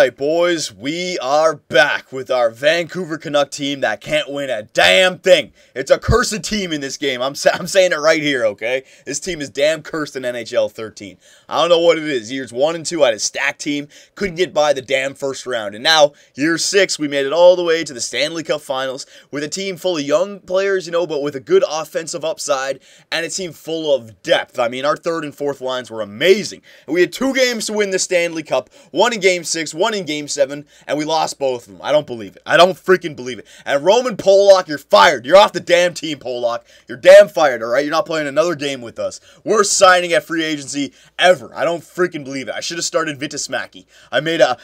Alright, boys, we are back with our Vancouver Canuck team that can't win a damn thing. It's a cursed team in this game. I'm saying it right here, okay? This team is damn cursed in NHL 13. I don't know what it is. Years 1 and 2, I had a stacked team. Couldn't get by the damn first round. And now, year 6, we made it all the way to the Stanley Cup Finals with a team full of young players, but with a good offensive upside and a team full of depth. I mean, our third and fourth lines were amazing. And we had 2 games to win the Stanley Cup. One in Game 6, one in Game 7, and we lost both of them. I don't believe it. I don't freaking believe it. And Roman Polak, you're fired. You're off the damn team, Polak. You're damn fired, all right? You're not playing another game with us. Worst signing at free agency ever. I don't freaking believe it. I should have started Vitasmaki. I made a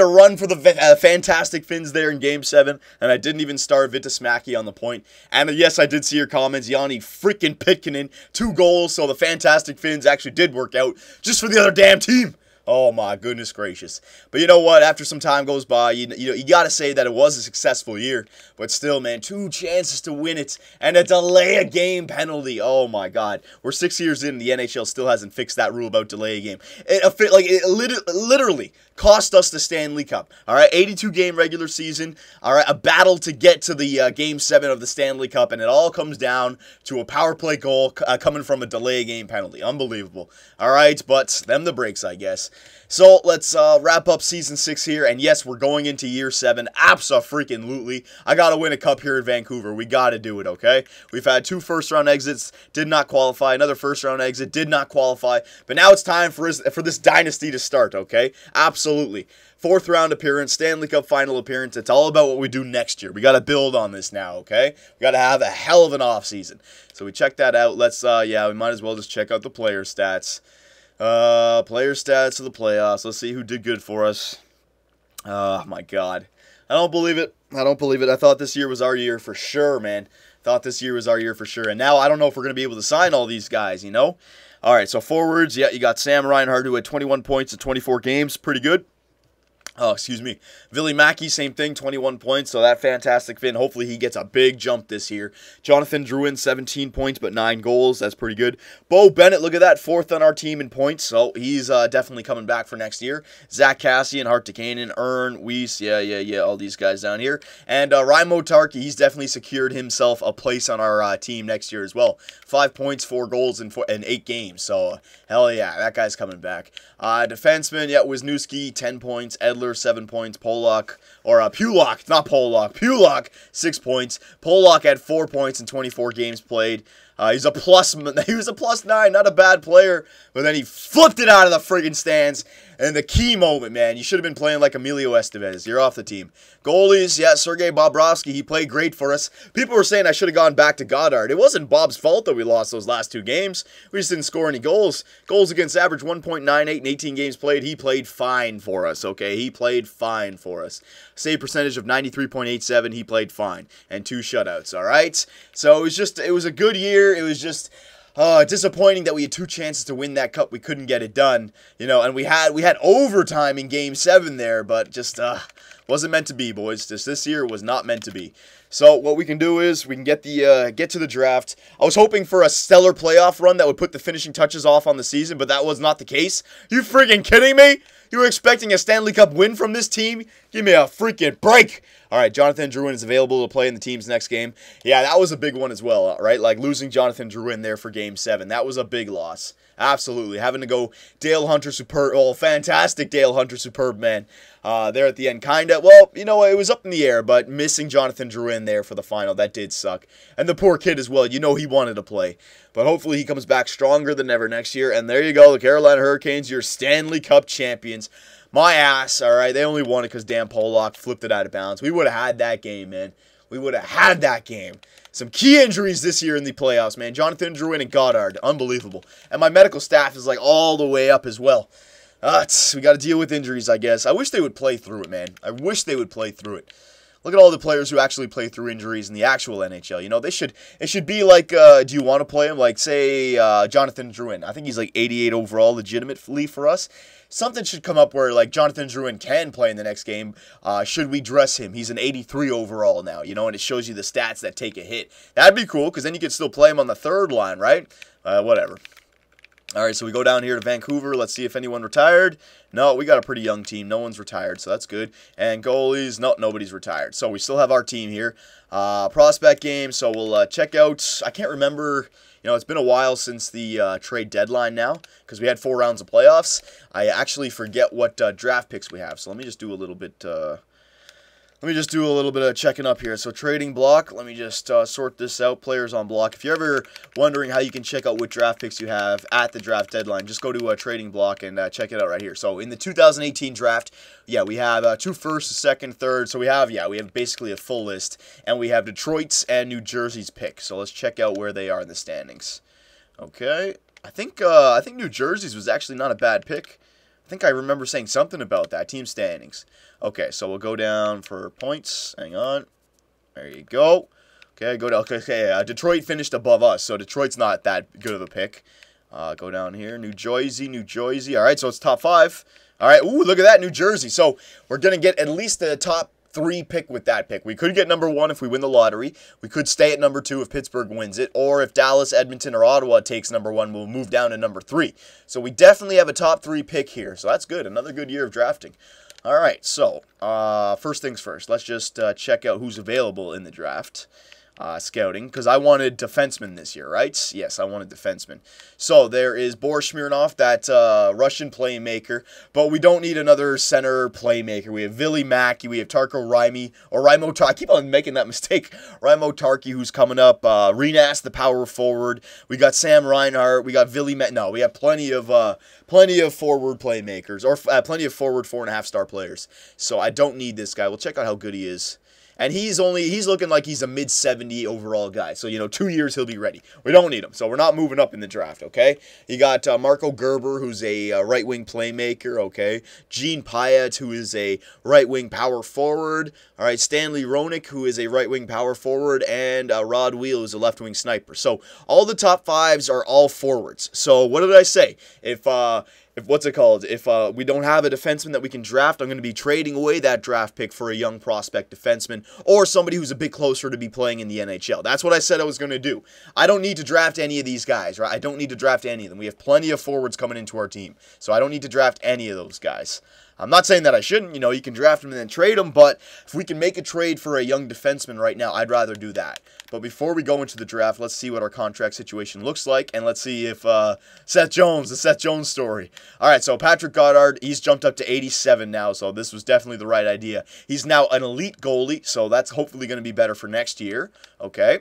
run for the Fantastic Finns there in Game 7, and I didn't even start Vitasmaki on the point. And yes, I did see your comments. Yanni freaking Pitkinen, 2 goals, so the Fantastic Finns actually did work out just for the other damn team. Oh my goodness gracious. But you know what? After some time goes by, you got to say that it was a successful year. But still, man, 2 chances to win it and a delay a game penalty. Oh my God. We're 6 years in, the NHL still hasn't fixed that rule about delay a game. It literally cost us the Stanley Cup. All right, 82-game regular season. All right, a battle to get to the Game 7 of the Stanley Cup, and it all comes down to a power play goal coming from a delay game penalty. Unbelievable. All right, but them the breaks, I guess. So let's wrap up Season 6 here, and yes, we're going into Year 7. Abso-freaking-lutely. I got to win a cup here in Vancouver. We got to do it, okay? We've had 2 first-round exits, did not qualify. Another first-round exit, did not qualify. But now it's time for this dynasty to start, okay? Absolutely. 4th round appearance, Stanley Cup final appearance. It's all about what we do next year. We got to build on this now, okay? We got to have a hell of an offseason. So we check that out. Let's, we might as well just check out the player stats. Player stats of the playoffs. Let's see who did good for us. Oh, my God. I don't believe it. I don't believe it. I thought this year was our year for sure, man. Thought this year was our year for sure. And now I don't know if we're going to be able to sign all these guys, All right, so forwards. Yeah, you got Sam Reinhart, who had 21 points in 24 games. Pretty good. Oh, excuse me. Vili Mackey, same thing, 21 points. So that Fantastic Finn, hopefully he gets a big jump this year. Jonathan Drouin, 17 points, but 9 goals. That's pretty good. Bo Bennett, look at that, 4th on our team in points. So he's definitely coming back for next year. Zach Cassian, Hart Takanen, Ern, Weiss, yeah, all these guys down here. And Raimo Tarki, he's definitely secured himself a place on our team next year as well. 5 points, 4 goals in 8 games. So, hell yeah, that guy's coming back. Defenseman, yeah, Wisniewski, 10 points. Edler, 7 points. Pulak, 6 points. Polak had 4 points in 24 games played. He was a plus 9, not a bad player, but then he flipped it out of the friggin' stands. And the key moment, man, you should have been playing like Emilio Estevez. You're off the team. Goalies, yeah, Sergei Bobrovsky, he played great for us. People were saying I should have gone back to Goddard. It wasn't Bob's fault that we lost those last 2 games. We just didn't score any goals. Goals against average 1.98 in 18 games played. He played fine for us, okay? He played fine for us. Save percentage of 93.87, he played fine. And 2 shutouts, all right? So it was a good year. It was just disappointing that we had 2 chances to win that cup. We couldn't get it done, and we had overtime in Game 7 there, but just wasn't meant to be, boys. This year was not meant to be. So what we can do is we can get to the draft. I was hoping for a stellar playoff run that would put the finishing touches off on the season, but that was not the case. You freaking kidding me? You were expecting a Stanley Cup win from this team? Give me a freaking break. All right, Jonathan Drouin is available to play in the team's next game. Yeah, that was a big one as well, right? Like losing Jonathan Drouin there for Game 7. That was a big loss. Absolutely. Having to go Dale Hunter fantastic Dale Hunter superbman there at the end. Well, it was up in the air, but missing Jonathan Drouin there for the final, that did suck. And the poor kid as well, he wanted to play. But hopefully he comes back stronger than ever next year. And there you go, the Carolina Hurricanes, your Stanley Cup champions. My ass, all right? They only won it because Dan Polak flipped it out of bounds. We would have had that game, man. We would have had that game. Some key injuries this year in the playoffs, man. Jonathan Drouin and Goddard. Unbelievable. And my medical staff is like all the way up as well. We got to deal with injuries, I guess. I wish they would play through it, man. I wish they would play through it. Look at all the players who actually play through injuries in the actual NHL. It should be like, do you want to play him? Like, say, Jonathan Drouin. I think he's like 88 overall legitimately for us. Something should come up where, like, Jonathan Drouin can play in the next game. Should we dress him? He's an 83 overall now, and it shows you the stats that take a hit. That'd be cool, because then you could still play him on the 3rd line, right? Whatever. All right, so we go down here to Vancouver. Let's see if anyone retired. No, we got a pretty young team. No one's retired, so that's good. And goalies, no, nobody's retired. So we still have our team here. Prospect game, so we'll check out. I can't remember. It's been a while since the trade deadline now because we had 4 rounds of playoffs. I actually forget what draft picks we have. So let me just do a little bit. Of checking up here. So trading block, let me just sort this out. Players on block. If you're ever wondering how you can check out what draft picks you have at the draft deadline, just go to a trading block and check it out right here. So in the 2018 draft, we have 2 firsts, a second, third. So we have basically a full list, and we have Detroit's and New Jersey's pick. So let's check out where they are in the standings. Okay, I think New Jersey's was actually not a bad pick. I think I remember saying something about that, team standings. Okay, so we'll go down for points. Hang on. There you go. Okay, go down. Okay, Detroit finished above us, so Detroit's not that good of a pick. Go down here. New Jersey. All right, so it's top 5. All right, ooh, look at that, New Jersey. So we're going to get at least the top 3 pick with that pick. We could get number 1 if we win the lottery. We could stay at number 2 if Pittsburgh wins it. Or if Dallas, Edmonton, or Ottawa takes number 1, we'll move down to number 3. So we definitely have a top 3 pick here. So that's good. Another good year of drafting. All right, so first things first. Let's just check out who's available in the draft. Scouting, because I wanted defensemen this year, right? Yes, I wanted defensemen. So there is Boris Smirnov, that Russian playmaker, but we don't need another center playmaker. We have Vili Mackey, we have Tarko Raimi, or Raimo Tarki. I keep on making that mistake. Raimo Tarki, who's coming up. Renas, the power forward. We got Sam Reinhart. We got Vili Mackey. No, we have plenty of forward playmakers, or plenty of forward 4.5-star players. So I don't need this guy. We'll check out how good he is. And he's looking like he's a mid-70 overall guy. So, 2 years he'll be ready. We don't need him. So we're not moving up in the draft, okay? You got Marco Gerber, who's a right-wing playmaker, okay? Gene Pyatt, who is a right-wing power forward. All right, Stanley Roenick, who is a right-wing power forward. And Rod Wheel, who's a left-wing sniper. So all the top 5s are all forwards. So what did I say? If we don't have a defenseman that we can draft, I'm going to be trading away that draft pick for a young prospect defenseman or somebody who's a bit closer to be playing in the NHL. That's what I said I was going to do. I don't need to draft any of these guys, right? I don't need to draft any of them. We have plenty of forwards coming into our team, so I don't need to draft any of those guys. I'm not saying that I shouldn't. You can draft them and then trade them, but if we can make a trade for a young defenseman right now, I'd rather do that. But before we go into the draft, let's see what our contract situation looks like, and let's see if the Seth Jones story. All right, so Patrick Goddard, he's jumped up to 87 now, so this was definitely the right idea. He's now an elite goalie, so that's hopefully going to be better for next year. Okay.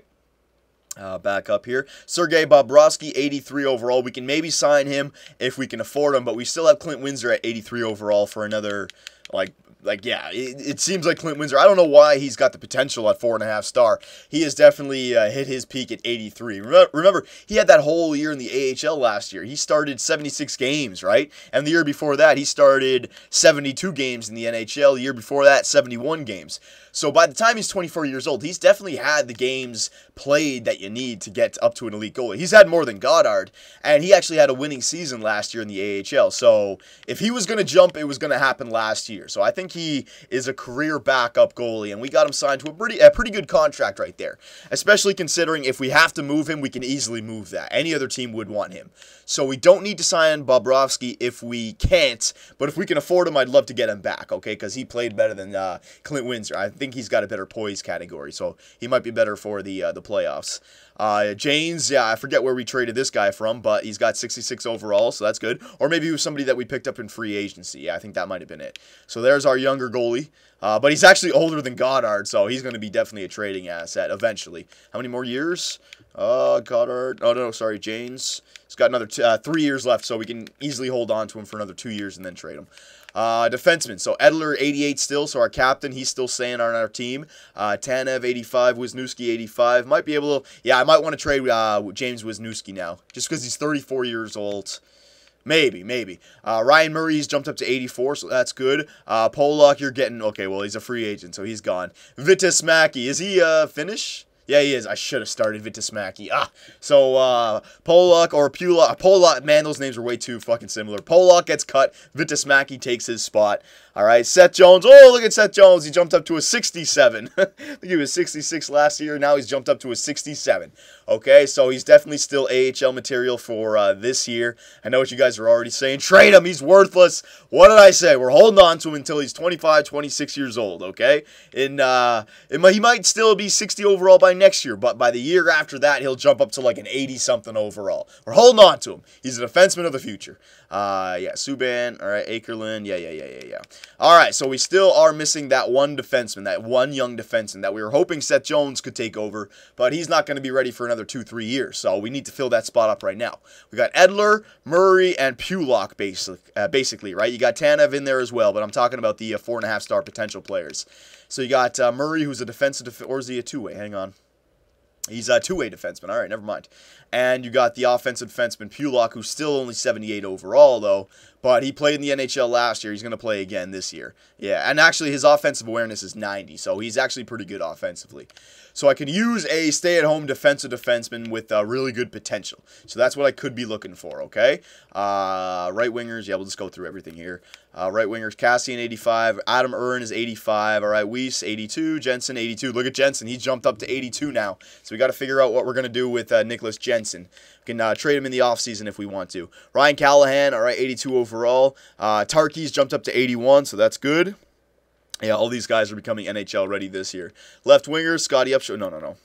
Back up here. Sergei Bobrovsky, 83 overall. We can maybe sign him if we can afford him, but we still have Clint Windsor at 83 overall for another, it seems like Clint Windsor. I don't know why he's got the potential at 4.5 star. He has definitely hit his peak at 83. Remember, he had that whole year in the AHL last year. He started 76 games, right? And the year before that, he started 72 games in the NHL. The year before that, 71 games. So by the time he's 24 years old, he's definitely had the games played that you need to get up to an elite goalie. He's had more than Goddard, and he actually had a winning season last year in the AHL. So if he was going to jump, it was going to happen last year. So I think he is a career backup goalie, and we got him signed to a pretty good contract right there, especially considering if we have to move him, we can easily move that. Any other team would want him. So we don't need to sign Bobrovsky if we can't, but if we can afford him, I'd love to get him back, okay, because he played better than Clint Windsor. I think he's got a better poise category, so he might be better for the playoffs. James, I forget where we traded this guy from, but he's got 66 overall, so that's good. Or maybe he was somebody that we picked up in free agency. Yeah, I think that might have been it. So there's our younger goalie. But he's actually older than Goddard, so he's going to be definitely a trading asset eventually. How many more years? Goddard. Oh, no, sorry, James. He's got another 3 years left, so we can easily hold on to him for another 2 years and then trade him. Defenseman. So Edler, 88 still, so our captain, he's still staying on our team. Tanev, 85. Wisniewski, 85. Might be able to, I might want to trade James Wisniewski now, just because he's 34 years old. Maybe. Ryan Murray, he's jumped up to 84, so that's good. Pollock, you're getting, okay, well, he's a free agent, so he's gone. Vitas Mackey, is he Finnish? Yeah, he is. I should have started Vitas Mackey. So Pollock or Pulak. Pollock, man, those names are way too fucking similar. Pollock gets cut. Vitas Mackey takes his spot. All right, Seth Jones. Oh, look at Seth Jones. He jumped up to a 67. I think he was 66 last year. Now he's jumped up to a 67. Okay, so he's definitely still AHL material for this year. I know what you guys are already saying. Trade him. He's worthless. What did I say? We're holding on to him until he's 25, 26 years old, okay? And he might still be 60 overall by next year, but by the year after that, he'll jump up to like an 80-something overall. We're holding on to him. He's a defenseman of the future. Yeah, Subban. All right, Akerlund. Yeah. All right, so we still are missing that one defenseman, that one young defenseman that we were hoping Seth Jones could take over, but he's not going to be ready for another 2-3 years, so we need to fill that spot up right now. We got Edler, Murray, and Pulock, basically, right? You got Tanev in there as well, but I'm talking about the 4.5-star potential players. So you got Murray, who's a defensive, or is he a two-way? Hang on. He's a two-way defenseman. All right, never mind. And you got the offensive defenseman Pulock, who's still only 78 overall, though. But he played in the NHL last year. He's going to play again this year. Yeah, and actually his offensive awareness is 90, so he's actually pretty good offensively. So I can use a stay-at-home defensive defenseman with really good potential. So that's what I could be looking for, okay? Right wingers, yeah, we'll just go through everything here. Right wingers, Cassian, 85. Adam Earn is 85. All right, Weiss, 82. Jensen, 82. Look at Jensen. He's jumped up to 82 now. So we got to figure out what we're going to do with Nicholas Jensen. We can trade him in the offseason if we want to. Ryan Callahan, all right, 82 overall. Tarkey's jumped up to 81, so that's good. Yeah, all these guys are becoming NHL ready this year. Left winger, Scotty Upshur. No.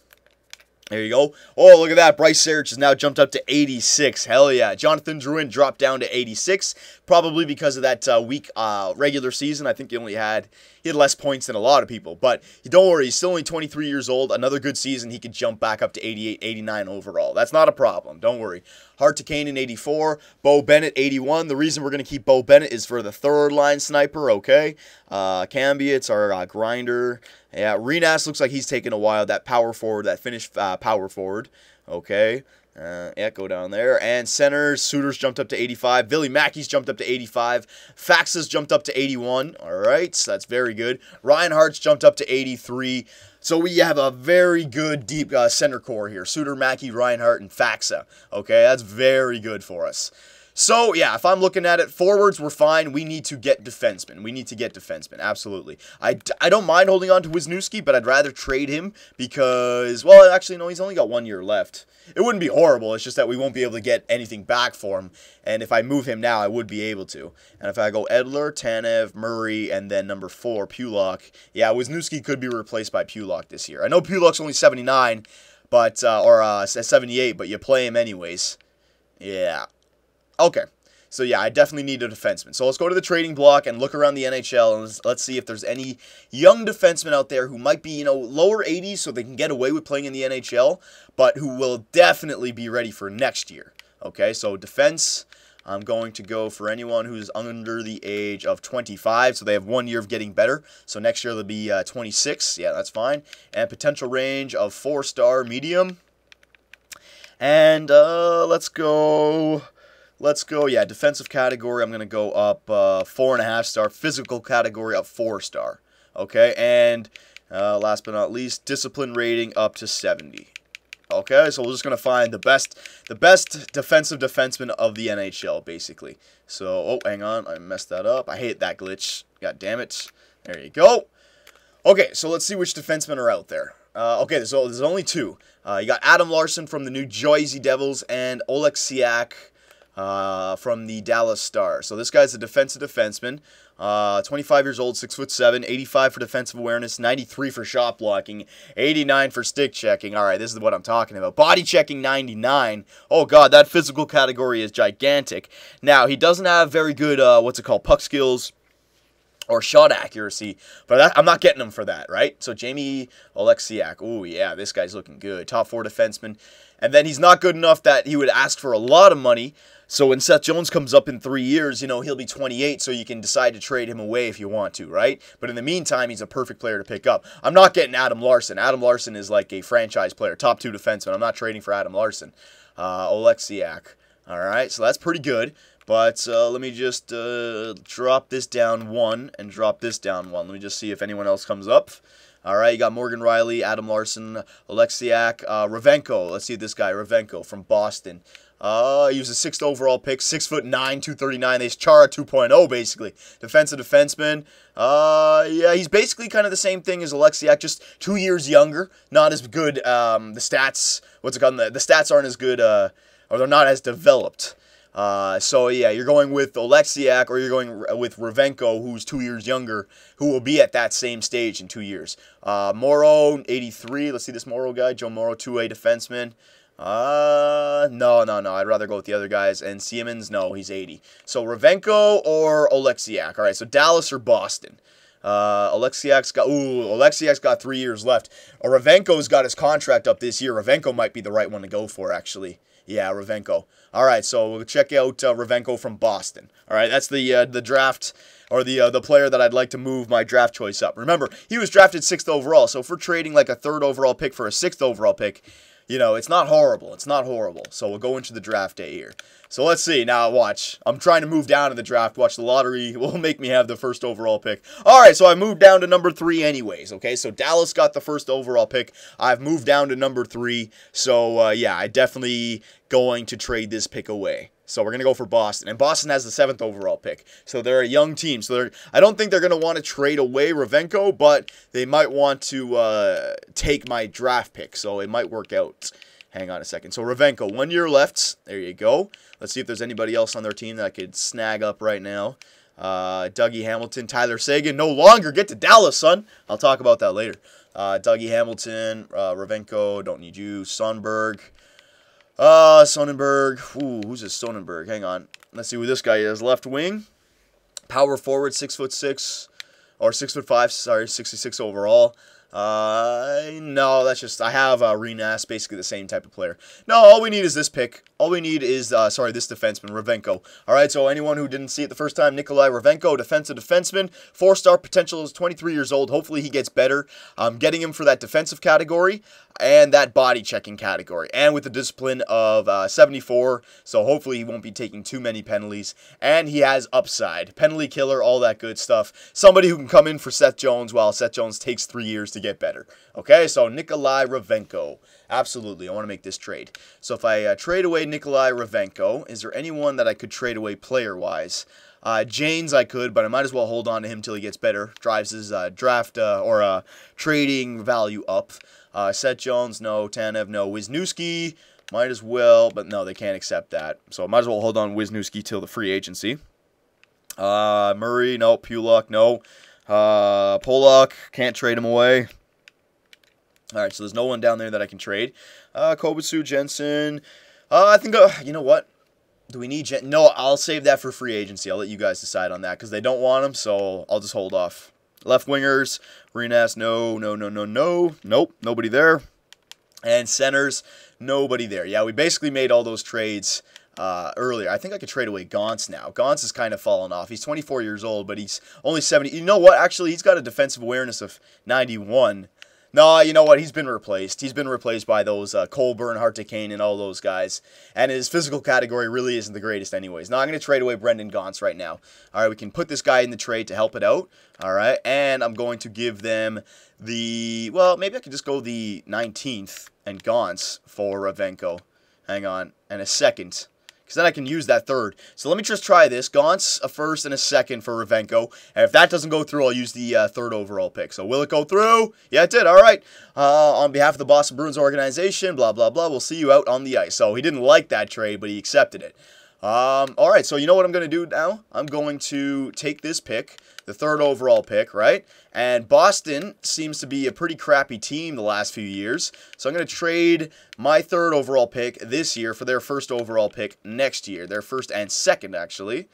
There you go. Oh, look at that. Bryce Sarich has now jumped up to 86. Hell yeah. Jonathan Drouin dropped down to 86, probably because of that weak regular season. I think he had less points than a lot of people. But don't worry, he's still only 23 years old. Another good season, he could jump back up to 88, 89 overall. That's not a problem. Don't worry. Hart to Kane in 84. Bo Bennett, 81. The reason we're going to keep Bo Bennett is for the third-line sniper, okay? Cambiet's our grinder. Yeah, Renas looks like he's taken a while. That power forward, that Finnish power forward. Okay. Yeah, go down there. And centers, Suter's jumped up to 85. Billy Mackey's jumped up to 85. Faxa's jumped up to 81. All right, so that's very good. Ryan Hart's jumped up to 83. So we have a very good deep center core here. Suter, Mackey, Reinhardt, and Faxa. Okay, that's very good for us. So, yeah, if I'm looking at it, forwards, we're fine. We need to get defensemen. Absolutely. I don't mind holding on to Wisniewski, but I'd rather trade him because, well, actually, no, he's only got 1 year left. It wouldn't be horrible. It's just that we won't be able to get anything back for him. And if I move him now, I would be able to. And if I go Edler, Tanev, Murray, and then number 4, Pulock, yeah, Wisniewski could be replaced by Pulock this year. I know Pulock's only 79, but, or 78, but you play him anyways. Yeah. Okay, so yeah, I definitely need a defenseman. So let's go to the trading block and look around the NHL, and let's see if there's any young defensemen out there who might be, lower 80s so they can get away with playing in the NHL, but who will definitely be ready for next year. Okay, so defense, I'm going to go for anyone who's under the age of 25, so they have 1 year of getting better. So next year they'll be 26. Yeah, that's fine. And potential range of 4-star medium. And let's go, yeah, defensive category, I'm going to go up 4.5-star, physical category up 4-star, okay, and last but not least, discipline rating up to 70, okay, so we're just going to find the best defensive defenseman of the NHL, basically, so, oh, hang on, I messed that up, I hate that glitch, god damn it, there you go, okay, so let's see which defensemen are out there. Okay, there's only 2, you got Adam Larson from the New Jersey Devils, and Oleksiak from the Dallas Stars. So this guy's a defensive defenseman, 25 years old, 6'7", 85 for defensive awareness, 93 for shot blocking, 89 for stick checking. All right, this is what I'm talking about. Body checking, 99. Oh god, that physical category is gigantic. Now he doesn't have very good puck skills or shot accuracy, but I'm not getting him for that, right? So Jamie Oleksiak, oh yeah, this guy's looking good. Top 4 defenseman. And then he's not good enough that he would ask for a lot of money. So when Seth Jones comes up in 3 years, he'll be 28, so you can decide to trade him away if you want to, right? But in the meantime, he's a perfect player to pick up. I'm not getting Adam Larson. Adam Larson is like a franchise player, top 2 defenseman. I'm not trading for Adam Larson. Oleksiak. All right, so that's pretty good. But let me just drop this down 1 and drop this down 1. Let me just see if anyone else comes up. All right, you got Morgan Riley, Adam Larson, Alexiak, Ravenko. Let's see this guy, Ravenko from Boston. He was a 6th overall pick, 6'9", 239. They Chara 2.0, basically. Defensive defenseman. Yeah, he's basically kind of the same thing as Alexiak, just 2 years younger. Not as good. The stats, what's it called? The stats aren't as good, or they're not as developed. So yeah, you're going with Oleksiak or you're going with Ravenko, who's 2 years younger, who will be at that same stage in 2 years. Morrow, 83. Let's see this Morrow guy, Joe Morrow, 2A defenseman. No. I'd rather go with the other guys. And Siemens, no, he's 80. So Ravenko or Oleksiak. All right, so Dallas or Boston. Oleksiak's got 3 years left. Ravenko's got his contract up this year. Ravenko might be the right one to go for, actually. Yeah, Ravenko. All right, so we'll check out Ravenko from Boston. All right, that's the draft, or the player that I'd like to move my draft choice up. Remember, he was drafted 6th overall, so if we're trading like a 3rd overall pick for a 6th overall pick, you know, it's not horrible. It's not horrible. So we'll go into the draft day here. So let's see. Now, watch. I'm trying to move down in the draft. Watch, the lottery will make me have the 1st overall pick. All right, so I moved down to number 3 anyways, okay? So Dallas got the 1st overall pick. I've moved down to number 3. So, yeah, I definitely going to trade this pick away. So we're going to go for Boston. And Boston has the 7th overall pick. So they're a young team. So I don't think they're going to want to trade away Ravenko, but they might want to take my draft pick. So it might work out. Hang on a second. So Ravenko, 1 year left. There you go. Let's see if there's anybody else on their team that I could snag up right now. Dougie Hamilton, Tyler Seguin. No longer get to Dallas, son. I'll talk about that later. Dougie Hamilton, Ravenko, don't need you. Sonnenberg. Sonnenberg. Ooh, who's this Sonnenberg? Hang on. Let's see who this guy is. Left wing. Power forward, 6'6", or 6'5", sorry, 66 overall. No, that's just, I have Renas, basically the same type of player. No, all we need is this pick. All we need is, this defenseman, Ravenko. All right, so anyone who didn't see it the first time, Nikolai Ravenko, defensive defenseman, 4-star potential, is 23 years old. Hopefully he gets better. I'm getting him for that defensive category and that body checking category, and with the discipline of 74, so hopefully he won't be taking too many penalties, and he has upside, penalty killer, all that good stuff. Somebody who can come in for Seth Jones while Seth Jones takes 3 years to get better. Okay, so Nikolai Ravenko, absolutely, I want to make this trade. So if I trade away Nikolai Ravenko, is there anyone that I could trade away player-wise? Janes I could, but I might as well hold on to him till he gets better, drives his draft or trading value up. Seth Jones, no. Tanev, no. Wisniewski, might as well, but no, they can't accept that. So I might as well hold on Wisniewski till the free agency. Murray, no. Pulock, no. Pollock, can't trade him away. All right, so there's no one down there that I can trade. Kobatsu, Jensen. I think, you know what? Do we need Jensen? No, I'll save that for free agency. I'll let you guys decide on that because they don't want him, so I'll just hold off. Left wingers, Renas, no. Nope, nobody there. And centers, nobody there. Yeah, we basically made all those trades earlier. I think I could trade away Gauntz now. Gauntz has kind of fallen off. He's 24 years old, but he's only 70. You know what? Actually, he's got a defensive awareness of 91. No, you know what? He's been replaced. He's been replaced by those Colburn, Hartikane, and all those guys. And his physical category really isn't the greatest anyways. Now, I'm going to trade away Brendan Gauntz right now. All right, we can put this guy in the trade to help it out. All right, and I'm going to give them the, well, maybe I could just go the 19th and Gauntz for Ravenko. Hang on, and a 2nd. Because then I can use that 3rd. So let me just try this. Gauntz, a 1st and a 2nd for Ravenko. And if that doesn't go through, I'll use the 3rd overall pick. So will it go through? Yeah, it did. All right. On behalf of the Boston Bruins organization, blah, blah, blah, we'll see you out on the ice. So he didn't like that trade, but he accepted it. All right, so you know what I'm going to do now? I'm going to take this pick, the 3rd overall pick, right? And Boston seems to be a pretty crappy team the last few years. So I'm going to trade my 3rd overall pick this year for their 1st overall pick next year. Their 1st and 2nd, actually.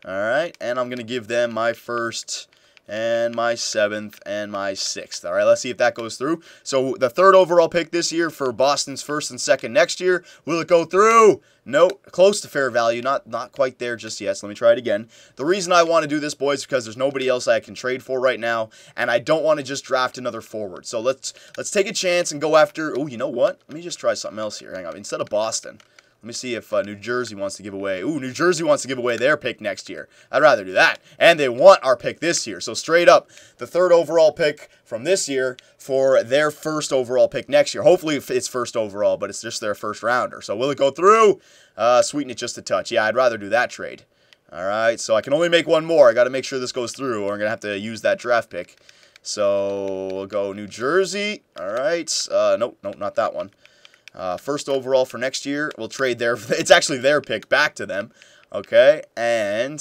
All right, and I'm going to give them my 1st and my 7th and my 6th. All right, let's see if that goes through. So the 3rd overall pick this year for Boston's 1st and 2nd next year. Will it go through? No, close to fair value. Not quite there just yet. So let me try it again. The reason I want to do this, boys, is because there's nobody else I can trade for right now, and I don't want to just draft another forward. So let's take a chance and go after. Oh, you know what? Let me just try something else here. Hang on. Instead of Boston, Let me see if New Jersey wants to give away. Ooh, New Jersey wants to give away their pick next year. I'd rather do that. And they want our pick this year. So straight up, the 3rd overall pick from this year for their 1st overall pick next year. Hopefully it's 1st overall, but it's just their 1st rounder. So will it go through? Sweeten it just a touch. Yeah, I'd rather do that trade. All right, so I can only make one more. I got to make sure this goes through, or I'm going to have to use that draft pick. So we'll go New Jersey. All right. Nope, not that one. 1st overall for next year. We'll trade their, it's actually their pick back to them. Okay, and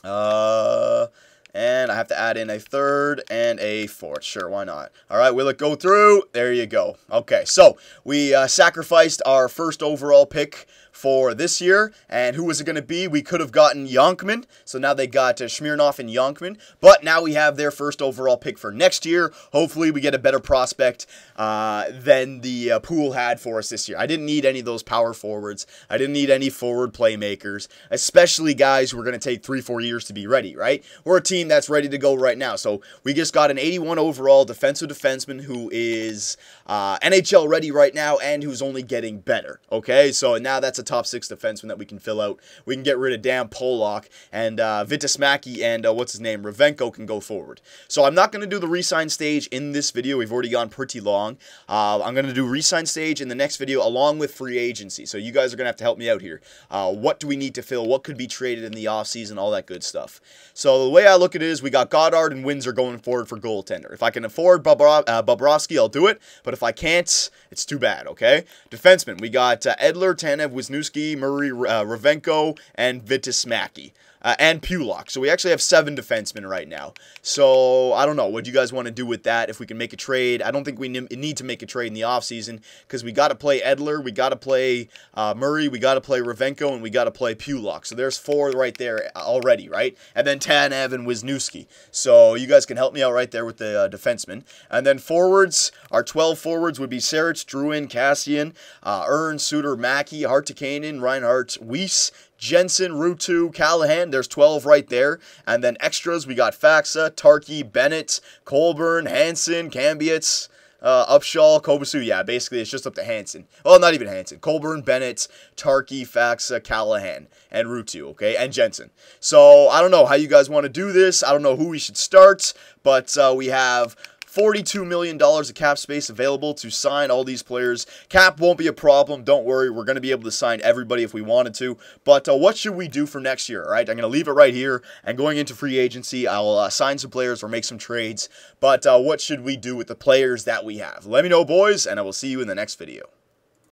I have to add in a 3rd and a 4th. Sure, why not? All right, will it go through? There you go. Okay, so we sacrificed our 1st overall pick for this year, and who was it going to be? We could have gotten Yonkman, so now they got Smirnoff and Yonkman, but now we have their 1st overall pick for next year. Hopefully we get a better prospect than the pool had for us this year. I didn't need any of those power forwards. I didn't need any forward playmakers, especially guys who are going to take 3-4 years to be ready, right? We're a team that's ready to go right now, so we just got an 81 overall defensive defenseman who is NHL ready right now and who's only getting better, okay? So now that's a top 6 defenseman that we can fill out. We can get rid of Dan Pollock, and Vitasmaki and what's his name, Ravenko can go forward. So I'm not going to do the re-sign stage in this video. We've already gone pretty long. I'm going to do re-sign stage in the next video along with free agency. So you guys are going to have to help me out here. What do we need to fill? What could be traded in the offseason? All that good stuff. So the way I look at it is we got Goddard and Windsor going forward for goaltender. If I can afford Bobrovsky, I'll do it. But if I can't, it's too bad, okay? Defenseman, we got Edler, Tanev, Wisniewski, Murray, Ravenko, and Vitasmaki. And Pulock. So we actually have 7 defensemen right now. So, I don't know. What do you guys want to do with that? If we can make a trade. I don't think we need to make a trade in the offseason because we got to play Edler, we got to play Murray, we got to play Ravenko, and we got to play Pulock. So there's 4 right there already, right? And then Tanev and Wisniewski. So you guys can help me out right there with the defensemen. And then forwards, our 12 forwards would be Sarich, Drouin, Cassian, Ern, Suter, Mackey, Hartikainen, Reinhardt, Weiss, Jensen, Rutu, Callahan, there's 12 right there. And then extras, we got Faxa, Tarky, Bennett, Colburn, Hansen, Cambietz, Upshaw, Kobasu. Yeah, basically it's just up to Hansen. Well, not even Hansen. Colburn, Bennett, Tarky, Faxa, Callahan, and Rutu, okay? And Jensen. So, I don't know how you guys want to do this. I don't know who we should start, but we have $42 million of cap space available to sign all these players. Cap won't be a problem. Don't worry. We're going to be able to sign everybody if we wanted to. But what should we do for next year? All right, I'm going to leave it right here. And going into free agency, I'll sign some players or make some trades. But what should we do with the players that we have? Let me know, boys, and I will see you in the next video.